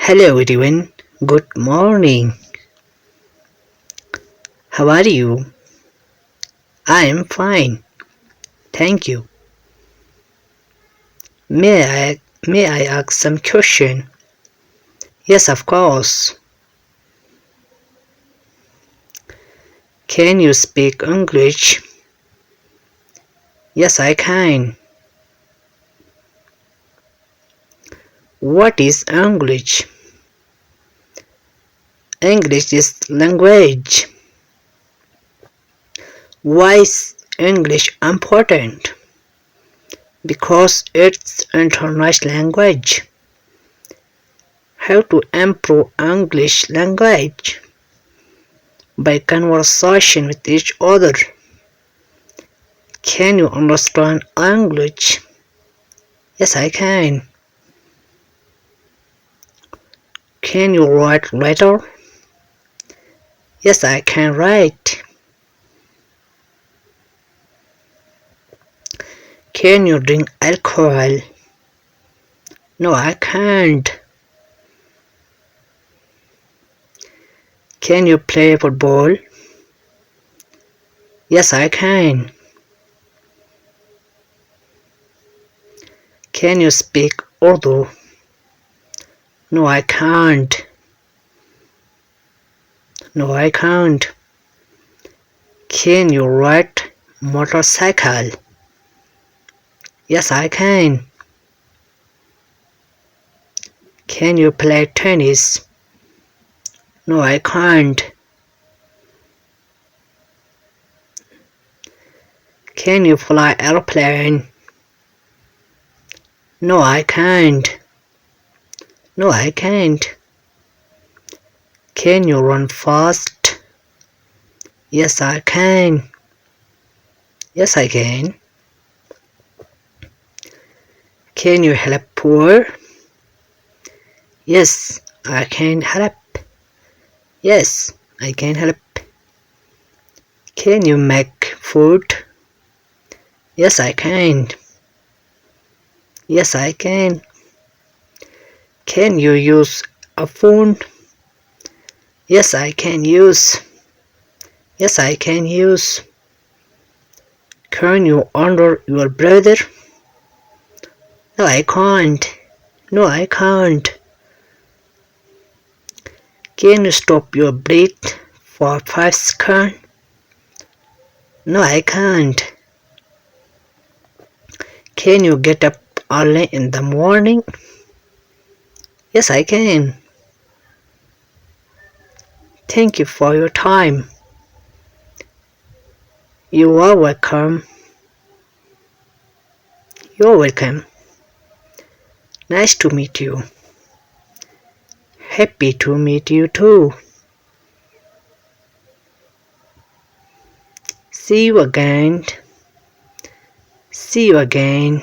Hello everyone, good morning. How are you? I am fine, thank you. May I ask some question? Yes, of course. Can you speak English? Yes, I can. What is English? English is language. Why is English important? Because it's international language. How to improve English language? By conversation with each other. Can you understand English? Yes, I can. Can you write letter? Yes, I can write. Can you drink alcohol? No, I can't. Can you play football? Yes, I can. Can you speak Urdu? No, I can't. No, I can't. Can you ride motorcycle? Yes, I can. Can you play tennis? No, I can't. Can you fly airplane? No, I can't. No, I can't. Can you run fast? Yes, I can. Yes, I can. Can you help poor? Yes, I can help. Yes, I can help. Can you make food? Yes, I can. Yes, I can. Can you use a phone? Yes, I can use. Yes, I can use. Can you honor your brother? No, I can't. No, I can't. Can you stop your breath for 5 seconds? No, I can't. Can you get up early in the morning? Yes, I can. Thank you for your time. You are welcome. You're welcome. Nice to meet you. Happy to meet you too. See you again. See you again.